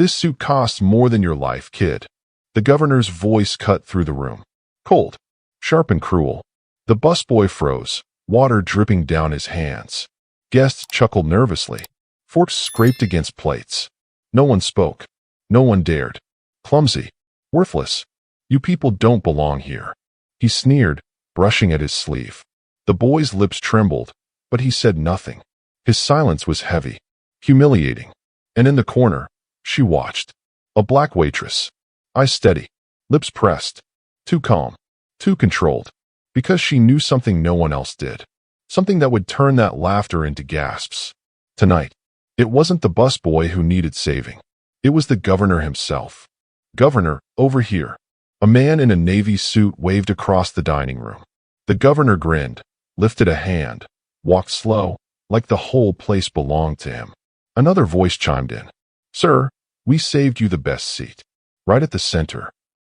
This suit costs more than your life, kid. The governor's voice cut through the room. Cold, sharp and cruel. The busboy froze, water dripping down his hands. Guests chuckled nervously. Forks scraped against plates. No one spoke. No one dared. Clumsy. Worthless. You people don't belong here. He sneered, brushing at his sleeve. The boy's lips trembled, but he said nothing. His silence was heavy, humiliating. And in the corner, she watched. A black waitress. Eyes steady. Lips pressed. Too calm. Too controlled. Because she knew something no one else did. Something that would turn that laughter into gasps. Tonight, it wasn't the busboy who needed saving. It was the governor himself. Governor, over here. A man in a navy suit waved across the dining room. The governor grinned, lifted a hand, walked slow, like the whole place belonged to him. Another voice chimed in. Sir, we saved you the best seat. Right at the center.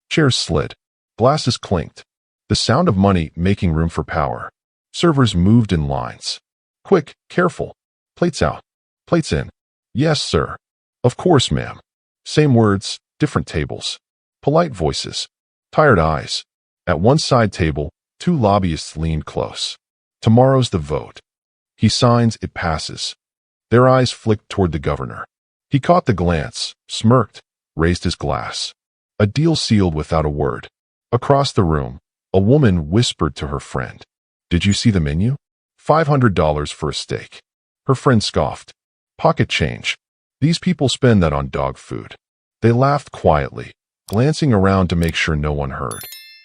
Chairs slid. Glasses clinked. The sound of money making room for power. Servers moved in lines. Quick, careful. Plates out. Plates in. Yes, sir. Of course, ma'am. Same words, different tables. Polite voices. Tired eyes. At one side table, two lobbyists leaned close. Tomorrow's the vote. He signs, it passes. Their eyes flicked toward the governor. He caught the glance, smirked, raised his glass. A deal sealed without a word. Across the room, a woman whispered to her friend. Did you see the menu? $500 for a steak. Her friend scoffed. Pocket change. These people spend that on dog food. They laughed quietly, glancing around to make sure no one heard.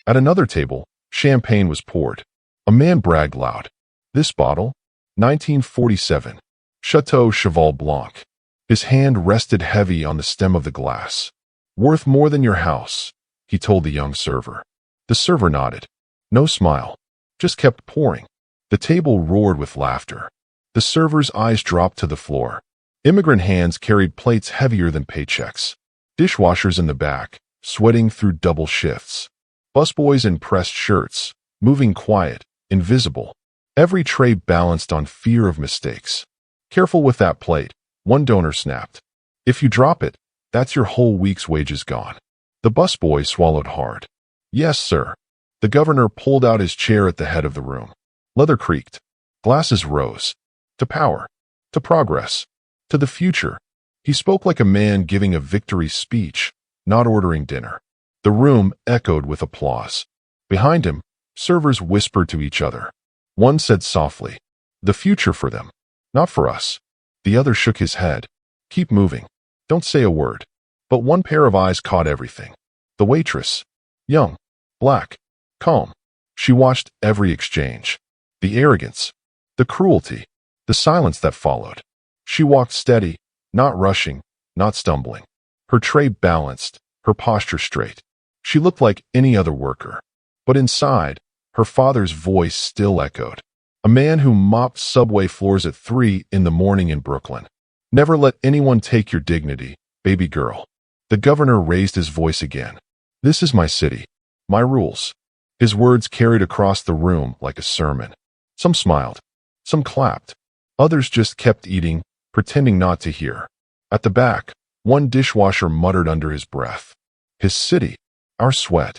At another table, champagne was poured. A man bragged loud. This bottle? 1947. Chateau Cheval Blanc. His hand rested heavy on the stem of the glass. Worth more than your house, he told the young server. The server nodded. No smile. Just kept pouring. The table roared with laughter. The server's eyes dropped to the floor. Immigrant hands carried plates heavier than paychecks. Dishwashers in the back, sweating through double shifts. Busboys in pressed shirts, moving quiet, invisible. Every tray balanced on fear of mistakes. Careful with that plate, one donor snapped. If you drop it, that's your whole week's wages gone. The busboy swallowed hard. Yes, sir. The governor pulled out his chair at the head of the room. Leather creaked. Glasses rose. To power. To progress. To the future. He spoke like a man giving a victory speech, not ordering dinner. The room echoed with applause. Behind him, servers whispered to each other. One said softly, the future for them, not for us. The other shook his head. Keep moving. Don't say a word. But one pair of eyes caught everything. The waitress. Young. Black. Calm. She watched every exchange. The arrogance. The cruelty. The silence that followed. She walked steady, not rushing, not stumbling. Her tray balanced, her posture straight. She looked like any other worker. But inside, her father's voice still echoed. A man who mopped subway floors at 3 in the morning in Brooklyn. Never let anyone take your dignity, baby girl. The governor raised his voice again. This is my city. My rules. His words carried across the room like a sermon. Some smiled. Some clapped. Others just kept eating, pretending not to hear. At the back, one dishwasher muttered under his breath. His city. Our sweat.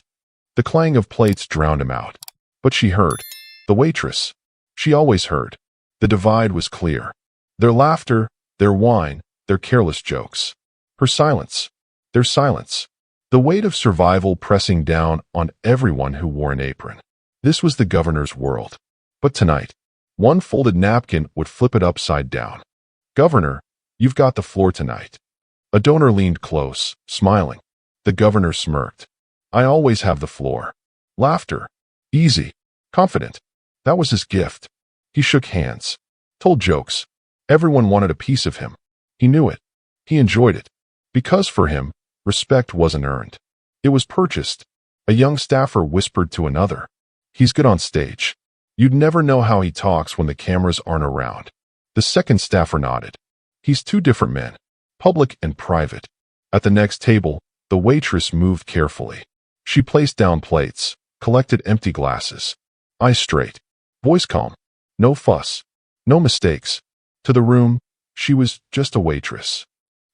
The clang of plates drowned him out. But she heard. The waitress. She always heard. The divide was clear. Their laughter, their wine, their careless jokes. Her silence. Their silence. The weight of survival pressing down on everyone who wore an apron. This was the governor's world. But tonight, one folded napkin would flip it upside down. Governor, you've got the floor tonight. A donor leaned close, smiling. The governor smirked. I always have the floor. Laughter. Easy. Confident. That was his gift. He shook hands. Told jokes. Everyone wanted a piece of him. He knew it. He enjoyed it. Because for him, respect wasn't earned. It was purchased. A young staffer whispered to another. He's good on stage. You'd never know how he talks when the cameras aren't around. The second staffer nodded. He's two different men. Public and private. At the next table, the waitress moved carefully. She placed down plates, collected empty glasses. Eyes straight. Voice calm. No fuss. No mistakes. To the room, she was just a waitress.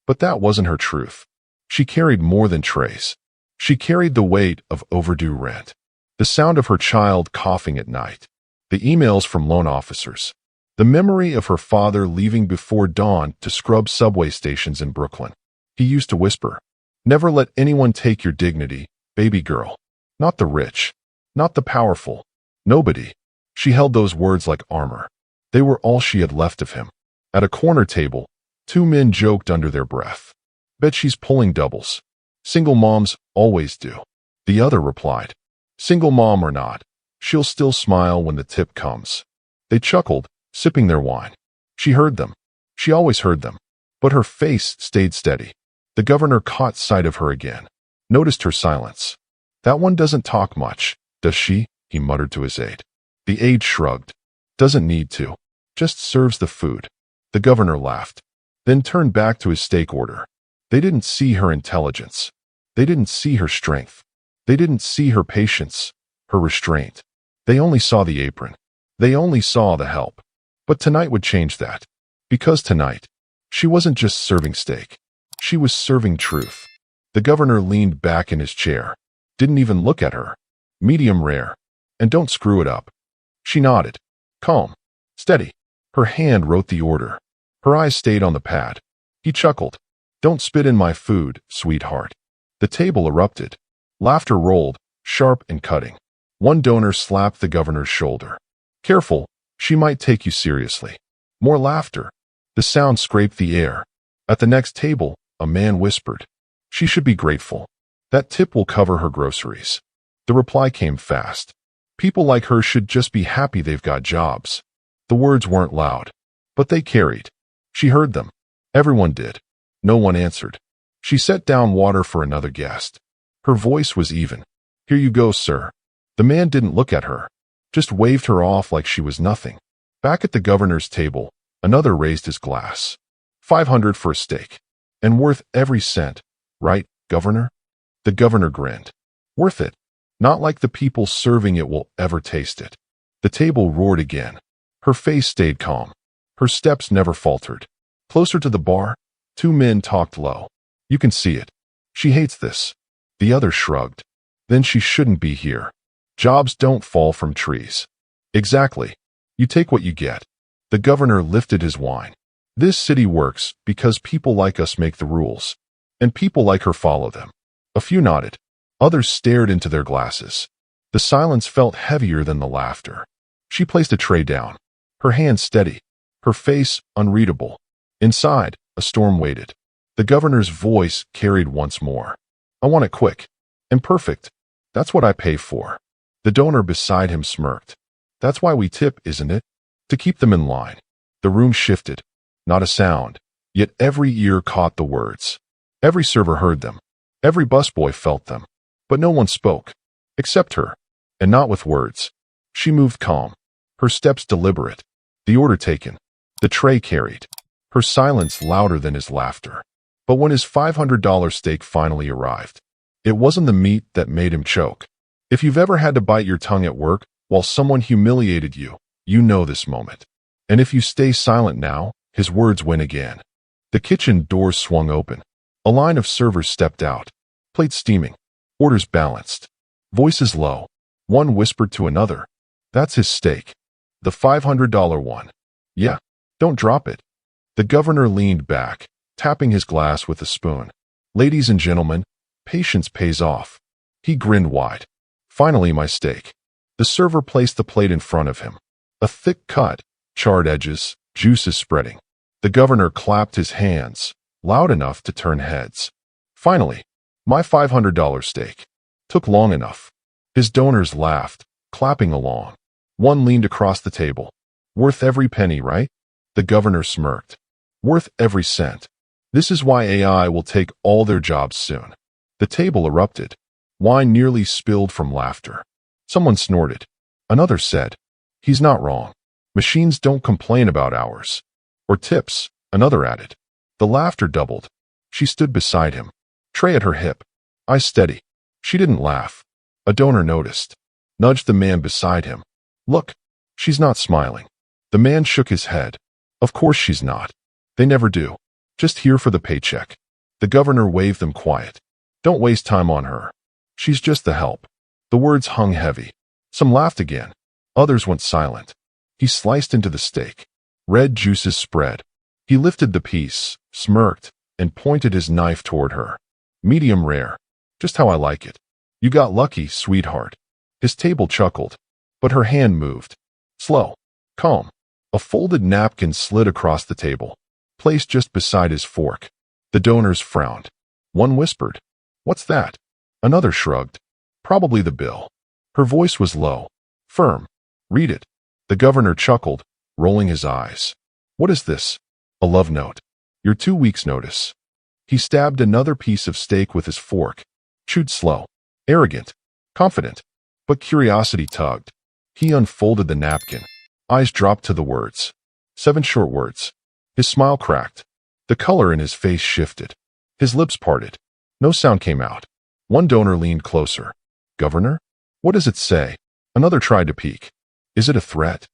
But that wasn't her truth. She carried more than trays. She carried the weight of overdue rent, the sound of her child coughing at night, the emails from loan officers, the memory of her father leaving before dawn to scrub subway stations in Brooklyn. He used to whisper, "Never let anyone take your dignity, baby girl. Not the rich, not the powerful, nobody." She held those words like armor. They were all she had left of him. At a corner table, two men joked under their breath. "Bet she's pulling doubles. Single moms always do." The other replied, "Single mom or not, she'll still smile when the tip comes." They chuckled, sipping their wine. She heard them. She always heard them. But her face stayed steady. The governor caught sight of her again, noticed her silence. "That one doesn't talk much, does she?" he muttered to his aide. The aide shrugged. "Doesn't need to. Just serves the food." The governor laughed, then turned back to his steak order. They didn't see her intelligence. They didn't see her strength. They didn't see her patience, her restraint. They only saw the apron. They only saw the help. But tonight would change that. Because tonight, she wasn't just serving steak. She was serving truth. The governor leaned back in his chair. Didn't even look at her. "Medium rare. And don't screw it up." She nodded. Calm. Steady. Her hand wrote the order. Her eyes stayed on the pad. He chuckled. "Don't spit in my food, sweetheart." The table erupted. Laughter rolled, sharp and cutting. One donor slapped the governor's shoulder. "Careful, she might take you seriously." More laughter. The sound scraped the air. At the next table, a man whispered, "She should be grateful. That tip will cover her groceries." The reply came fast. "People like her should just be happy they've got jobs." The words weren't loud, but they carried. She heard them. Everyone did. No one answered. She set down water for another guest. Her voice was even. "Here you go, sir." The man didn't look at her, just waved her off like she was nothing. Back at the governor's table, another raised his glass. "500 for a steak. And worth every cent, right, governor?" The governor grinned. "Worth it. Not like the people serving it will ever taste it." The table roared again. Her face stayed calm. Her steps never faltered. Closer to the bar, two men talked low. "You can see it. She hates this." The other shrugged. "Then she shouldn't be here. Jobs don't fall from trees." "Exactly. You take what you get." The governor lifted his wine. "This city works because people like us make the rules, and people like her follow them." A few nodded. Others stared into their glasses. The silence felt heavier than the laughter. She placed a tray down, her hand steady, her face unreadable. Inside, a storm waited. The governor's voice carried once more. "I want it quick and perfect. That's what I pay for." The donor beside him smirked. "That's why we tip, isn't it? To keep them in line." The room shifted. Not a sound, yet every ear caught the words. Every server heard them. Every busboy felt them. But no one spoke, except her, and not with words. She moved calm, her steps deliberate, the order taken, the tray carried, her silence louder than his laughter. But when his $500 steak finally arrived, it wasn't the meat that made him choke. If you've ever had to bite your tongue at work while someone humiliated you, you know this moment. And if you stay silent now, his words win again. The kitchen doors swung open. A line of servers stepped out, plates steaming, orders balanced, voices low. One whispered to another, "That's his steak. The $500 one. Yeah, don't drop it." The governor leaned back, tapping his glass with a spoon. "Ladies and gentlemen, patience pays off." He grinned wide. "Finally, my steak." The server placed the plate in front of him. A thick cut, charred edges, juices spreading. The governor clapped his hands, loud enough to turn heads. "Finally, my $500 steak. Took long enough." His donors laughed, clapping along. One leaned across the table. "Worth every penny, right?" The governor smirked. "Worth every cent. This is why AI will take all their jobs soon." The table erupted. Wine nearly spilled from laughter. Someone snorted. Another said, "He's not wrong. Machines don't complain about hours." Or tips, another added. The laughter doubled. She stood beside him, tray at her hip, eyes steady. She didn't laugh. A donor noticed, nudged the man beside him. "Look, she's not smiling." The man shook his head. "Of course she's not. They never do. Just here for the paycheck." The governor waved them quiet. Don't waste time on her. She's just the help. The words hung heavy. Some laughed again. Others went silent. He sliced into the steak. Red juices spread. He lifted the piece, smirked, and pointed his knife toward her. Medium rare. Just how I like it. You got lucky, sweetheart. His table chuckled, but her hand moved. Slow. Calm. A folded napkin slid across the table, placed just beside his fork. The donors frowned. One whispered, "What's that?" Another shrugged. "Probably the bill." Her voice was low, firm. "Read it." The governor chuckled, rolling his eyes. "What is this?" "A love note. Your 2 weeks' notice." He stabbed another piece of steak with his fork, chewed slow, arrogant, confident, but curiosity tugged. He unfolded the napkin. Eyes dropped to the words. 7 short words. His smile cracked. The color in his face shifted. His lips parted. No sound came out. One donor leaned closer. "Governor? What does it say?" Another tried to peek. "Is it a threat?"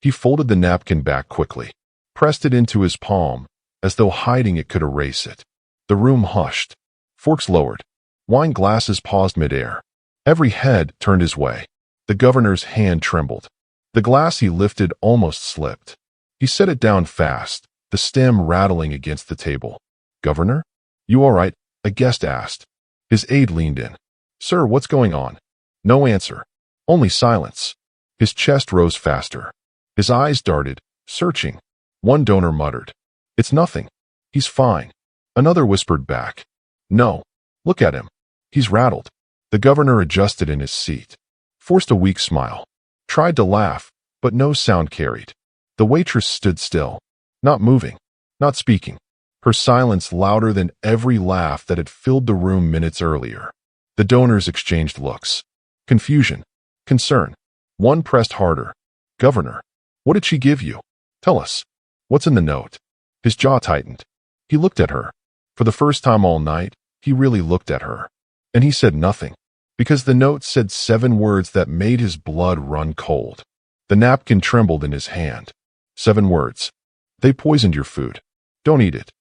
He folded the napkin back quickly, pressed it into his palm, as though hiding it could erase it. The room hushed. Forks lowered. Wine glasses paused midair. Every head turned his way. The governor's hand trembled. The glass he lifted almost slipped. He set it down fast, the stem rattling against the table. "Governor? You all right?" a guest asked. His aide leaned in. "Sir, what's going on?" No answer. Only silence. His chest rose faster. His eyes darted, searching. One donor muttered, "It's nothing. He's fine." Another whispered back, "No. Look at him. He's rattled." The governor adjusted in his seat, forced a weak smile, tried to laugh, but no sound carried. The waitress stood still, not moving, not speaking, her silence louder than every laugh that had filled the room minutes earlier. The donors exchanged looks. Confusion, concern. One pressed harder. "Governor, what did she give you? Tell us. What's in the note?" His jaw tightened. He looked at her. For the first time all night, he really looked at her. And he said nothing, because the note said 7 words that made his blood run cold. The napkin trembled in his hand. 7 words. "They poisoned your food. Don't eat it."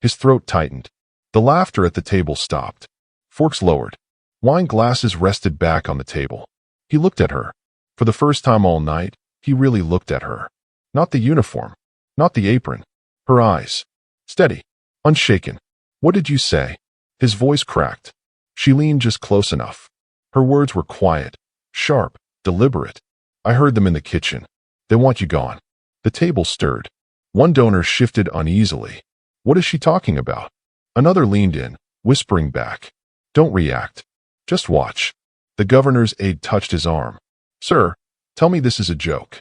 His throat tightened. The laughter at the table stopped. Forks lowered. Wine glasses rested back on the table. He looked at her. For the first time all night, he really looked at her. Not the uniform. Not the apron. Her eyes. Steady. Unshaken. "What did you say?" His voice cracked. She leaned just close enough. Her words were quiet, sharp, deliberate. "I heard them in the kitchen. They want you gone." The table stirred. One donor shifted uneasily. "What is she talking about?" Another leaned in, whispering back, "Don't react. Just watch." The governor's aide touched his arm. "Sir, tell me this is a joke."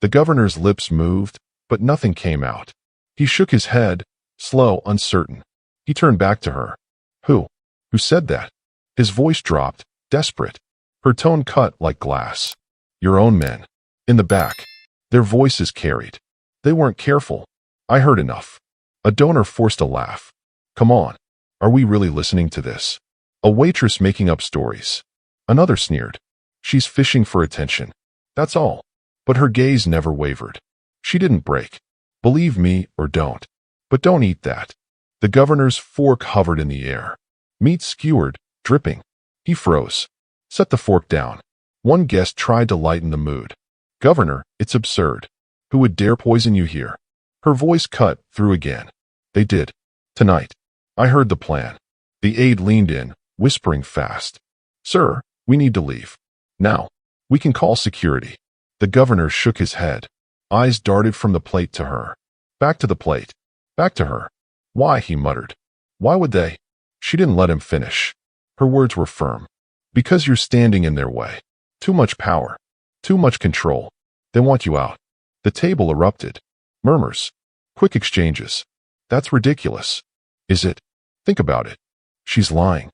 The governor's lips moved, but nothing came out. He shook his head, slow, uncertain. He turned back to her. Who said that?" His voice dropped, desperate. Her tone cut like glass. "Your own men. In the back." Their voices carried. "They weren't careful. I heard enough." A donor forced a laugh. "Come on. Are we really listening to this? A waitress making up stories." Another sneered. "She's fishing for attention. That's all." But her gaze never wavered. She didn't break. "Believe me or don't. But don't eat that." The governor's fork hovered in the air. Meat skewered, dripping. He froze. Set the fork down. One guest tried to lighten the mood. "Governor, it's absurd. Who would dare poison you here?" Her voice cut through again. "They did. Tonight. I heard the plan." The aide leaned in, whispering fast. "Sir, we need to leave. Now. We can call security." The governor shook his head. Eyes darted from the plate to her. Back to the plate. Back to her. "Why?" he muttered. "Why would they?" She didn't let him finish. Her words were firm. "Because you're standing in their way. Too much power. Too much control. They want you out." The table erupted. Murmurs. Quick exchanges. "That's ridiculous." "Is it? Think about it." "She's lying."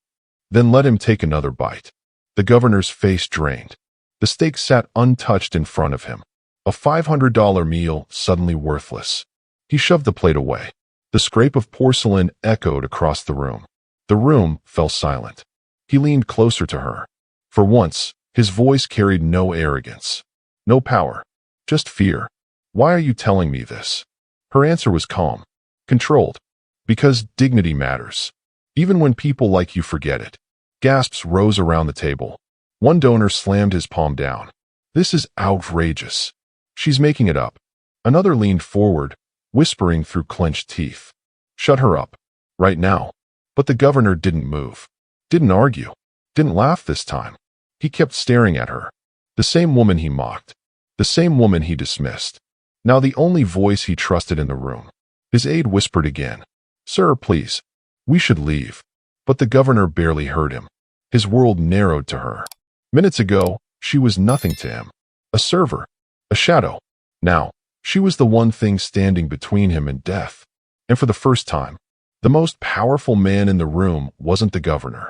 Then let him take another bite. The governor's face drained. The steak sat untouched in front of him. A $500 meal suddenly worthless. He shoved the plate away. The scrape of porcelain echoed across the room. The room fell silent. He leaned closer to her. For once, his voice carried no arrogance. No power. Just fear. "Why are you telling me this?" Her answer was calm. Controlled. "Because dignity matters." Even when people like you forget it. Gasps rose around the table. One donor slammed his palm down. This is outrageous. She's making it up. Another leaned forward, whispering through clenched teeth. Shut her up. Right now. But the governor didn't move. Didn't argue. Didn't laugh this time. He kept staring at her. The same woman he mocked. The same woman he dismissed. Now the only voice he trusted in the room. His aide whispered again. Sir, please. We should leave. But the governor barely heard him. His world narrowed to her. Minutes ago, she was nothing to him. A server. A shadow. Now, she was the one thing standing between him and death. And for the first time, the most powerful man in the room wasn't the governor.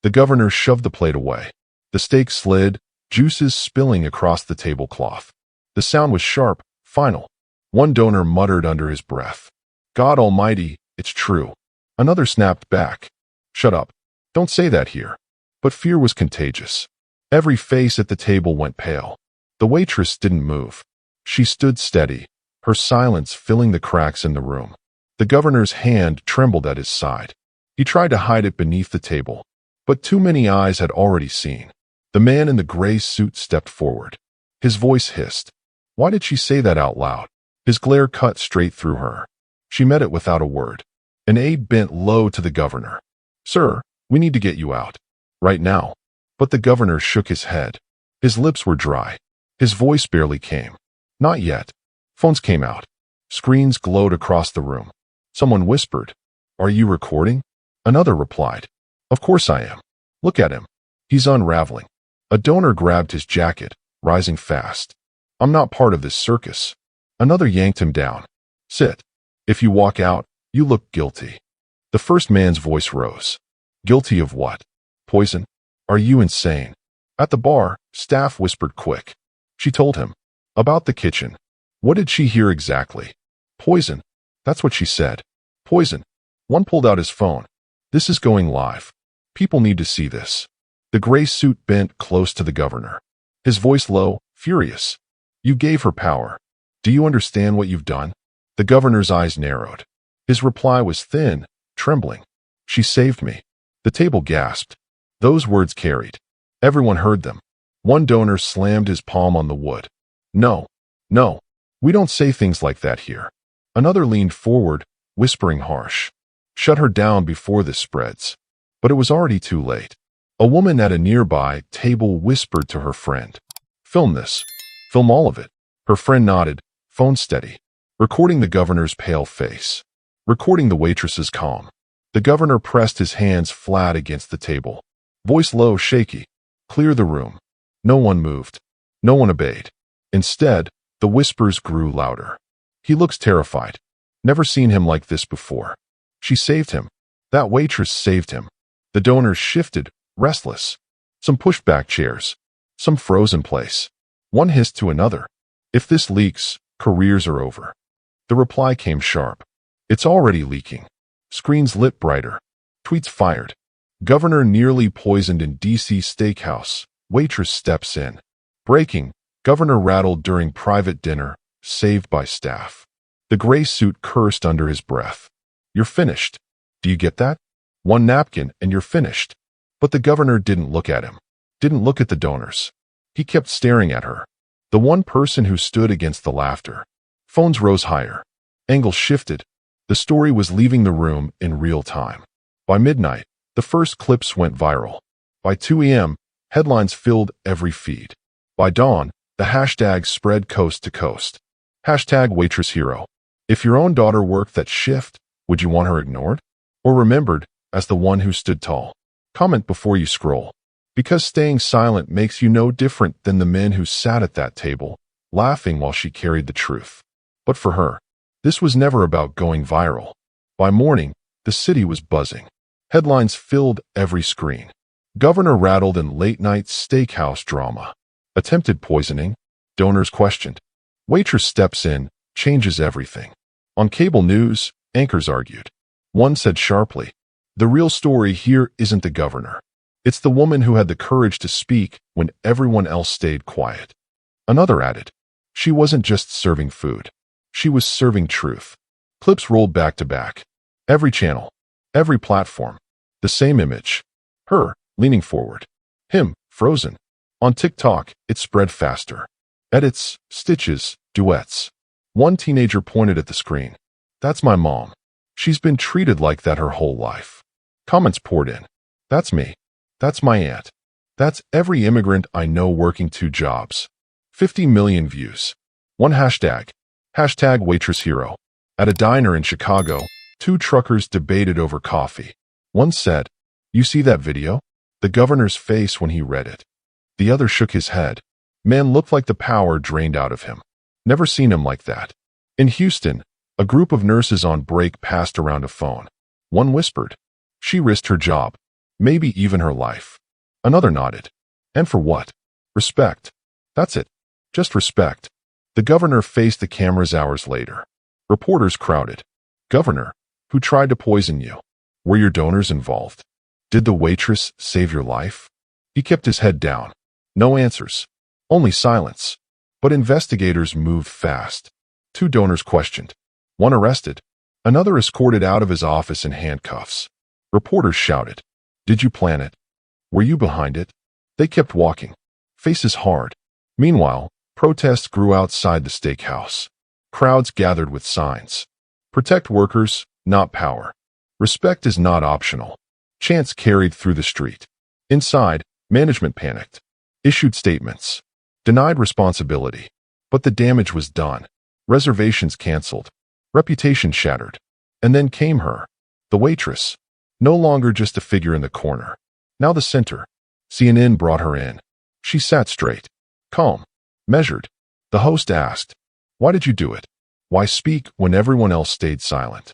The governor shoved the plate away. The steak slid, juices spilling across the tablecloth. The sound was sharp, final. One donor muttered under his breath. God Almighty, it's true. Another snapped back. Shut up. Don't say that here. But fear was contagious. Every face at the table went pale. The waitress didn't move. She stood steady, her silence filling the cracks in the room. The governor's hand trembled at his side. He tried to hide it beneath the table, but too many eyes had already seen. The man in the gray suit stepped forward. His voice hissed. Why did she say that out loud? His glare cut straight through her. She met it without a word. An aide bent low to the governor. Sir, we need to get you out. Right now. But the governor shook his head. His lips were dry. His voice barely came. Not yet. Phones came out. Screens glowed across the room. Someone whispered, Are you recording? Another replied, Of course I am. Look at him. He's unraveling. A donor grabbed his jacket, rising fast. I'm not part of this circus. Another yanked him down. Sit. If you walk out, you look guilty. The first man's voice rose. Guilty of what? Poison? Are you insane? At the bar, staff whispered quick. She told him. About the kitchen. What did she hear exactly? Poison. That's what she said. Poison. One pulled out his phone. This is going live. People need to see this. The gray suit bent close to the governor. His voice low, furious. You gave her power. Do you understand what you've done? The governor's eyes narrowed. His reply was thin, trembling. She saved me. The table gasped. Those words carried. Everyone heard them. One donor slammed his palm on the wood. No. No. We don't say things like that here. Another leaned forward, whispering harsh. Shut her down before this spreads. But it was already too late. A woman at a nearby table whispered to her friend. Film this. Film all of it. Her friend nodded, phone steady. Recording the governor's pale face. Recording the waitress's calm. The governor pressed his hands flat against the table. Voice low, shaky. Clear the room. No one moved. No one obeyed. Instead, the whispers grew louder. He looks terrified. Never seen him like this before. She saved him. That waitress saved him. The donors shifted, restless. Some pushed back chairs. Some froze in place. One hissed to another. If this leaks, careers are over. The reply came sharp. It's already leaking. Screens lit brighter. Tweets fired. Governor nearly poisoned in D.C. steakhouse. Waitress steps in. Breaking. Governor rattled during private dinner. Saved by staff. The gray suit cursed under his breath. You're finished. Do you get that? One napkin and you're finished. But the governor didn't look at him. Didn't look at the donors. He kept staring at her. The one person who stood against the laughter. Phones rose higher. Angles shifted. The story was leaving the room in real time. By midnight, the first clips went viral. By 2 a.m., headlines filled every feed. By dawn, the hashtag spread coast to coast. Hashtag waitress hero. If your own daughter worked that shift, would you want her ignored? Or remembered as the one who stood tall? Comment before you scroll. Because staying silent makes you no different than the men who sat at that table, laughing while she carried the truth. But for her, this was never about going viral. By morning, the city was buzzing. Headlines filled every screen. Governor rattled in late-night steakhouse drama. Attempted poisoning. Donors questioned. Waitress steps in, changes everything. On cable news, anchors argued. One said sharply, the real story here isn't the governor. It's the woman who had the courage to speak when everyone else stayed quiet. Another added, she wasn't just serving food. She was serving truth. Clips rolled back to back. Every channel. Every platform. The same image. Her, leaning forward. Him, frozen. On TikTok, it spread faster. Edits, stitches, duets. One teenager pointed at the screen. That's my mom. She's been treated like that her whole life. Comments poured in. That's me. That's my aunt. That's every immigrant I know working 2 jobs. 50 million views. One hashtag. Hashtag Waitress Hero. At a diner in Chicago, 2 truckers debated over coffee. One said, "You see that video? The governor's face when he read it." The other shook his head. Man looked like the power drained out of him. Never seen him like that. In Houston, a group of nurses on break passed around a phone. One whispered. She risked her job, maybe even her life. Another nodded. And for what? Respect. That's it. Just respect. The governor faced the cameras hours later. Reporters crowded. Governor, who tried to poison you? Were your donors involved? Did the waitress save your life? He kept his head down. No answers. Only silence. But investigators moved fast. 2 donors questioned. One arrested. Another escorted out of his office in handcuffs. Reporters shouted. Did you plan it? Were you behind it? They kept walking. Faces hard. Meanwhile, protests grew outside the steakhouse. Crowds gathered with signs. Protect workers, not power. Respect is not optional. Chants carried through the street. Inside, management panicked. Issued statements. Denied responsibility. But the damage was done. Reservations canceled. Reputation shattered. And then came her. The waitress. No longer just a figure in the corner. Now the center. CNN brought her in. She sat straight. Calm. Measured. The host asked, "Why did you do it? Why speak when everyone else stayed silent?"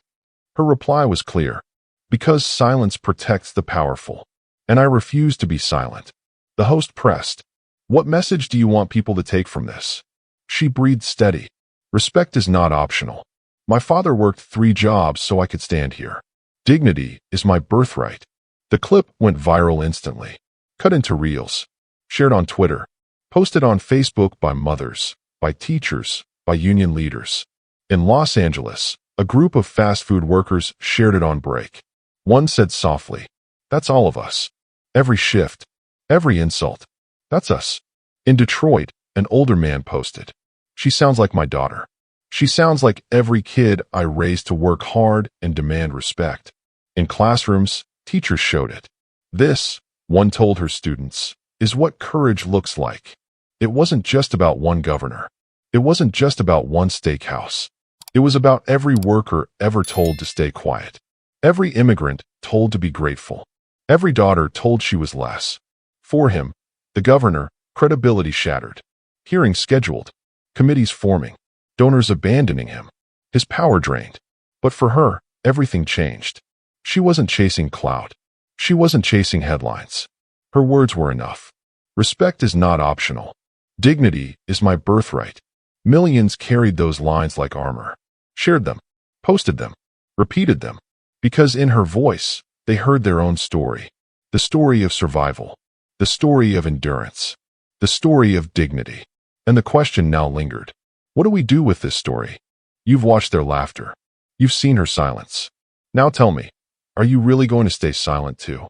Her reply was clear. Because silence protects the powerful. And I refuse to be silent. The host pressed. What message do you want people to take from this? She breathed steady. Respect is not optional. My father worked 3 jobs so I could stand here. Dignity is my birthright. The clip went viral instantly. Cut into reels. Shared on Twitter. Posted on Facebook by mothers, by teachers, by union leaders. In Los Angeles, a group of fast food workers shared it on break. One said softly, "That's all of us. Every shift. Every insult. That's us." In Detroit, an older man posted, "She sounds like my daughter. She sounds like every kid I raised to work hard and demand respect." In classrooms, teachers showed it. This, one told her students, is what courage looks like. It wasn't just about one governor. It wasn't just about one steakhouse. It was about every worker ever told to stay quiet. Every immigrant told to be grateful. Every daughter told she was less. For him, the governor, credibility shattered. Hearings scheduled. Committees forming. Donors abandoning him. His power drained. But for her, everything changed. She wasn't chasing clout. She wasn't chasing headlines. Her words were enough. Respect is not optional. Dignity is my birthright. Millions carried those lines like armor. Shared them. Posted them. Repeated them. Because in her voice, they heard their own story. The story of survival. The story of endurance. The story of dignity. And the question now lingered. What do we do with this story? You've watched their laughter. You've seen her silence. Now tell me, are you really going to stay silent too?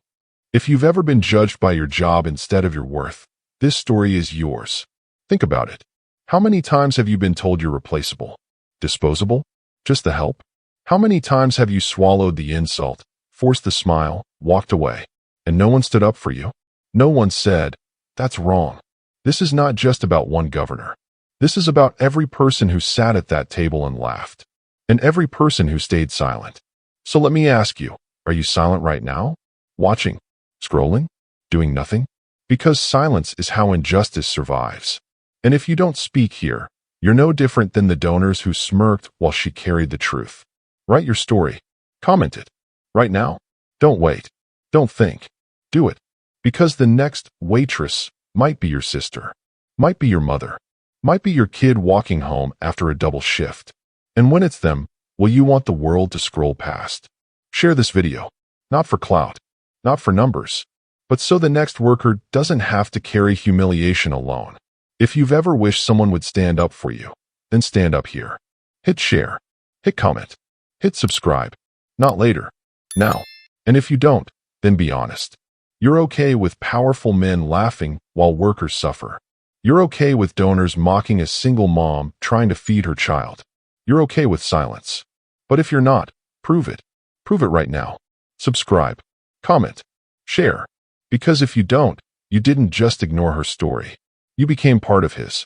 If you've ever been judged by your job instead of your worth, this story is yours. Think about it. How many times have you been told you're replaceable? Disposable? Just the help? How many times have you swallowed the insult, forced the smile, walked away, and no one stood up for you? No one said, "That's wrong." This is not just about one governor. This is about every person who sat at that table and laughed, and every person who stayed silent. So let me ask you, are you silent right now? Watching? Scrolling? Doing nothing? Because silence is how injustice survives. And if you don't speak here, you're no different than the donors who smirked while she carried the truth. Write your story. Comment it. Right now. Don't wait. Don't think. Do it. Because the next waitress might be your sister, might be your mother, might be your kid walking home after a double shift. And when it's them, will you want the world to scroll past? Share this video. Not for clout, not for numbers, but so the next worker doesn't have to carry humiliation alone. If you've ever wished someone would stand up for you, then stand up here. Hit share. Hit comment. Hit subscribe. Not later. Now. And if you don't, Then be honest. You're okay with powerful men laughing while workers suffer. You're okay with donors mocking a single mom trying to feed her child. You're okay with silence. But if you're not, prove it. Prove it right now. Subscribe, comment, share. Because if you don't, you didn't just ignore her story. You became part of his.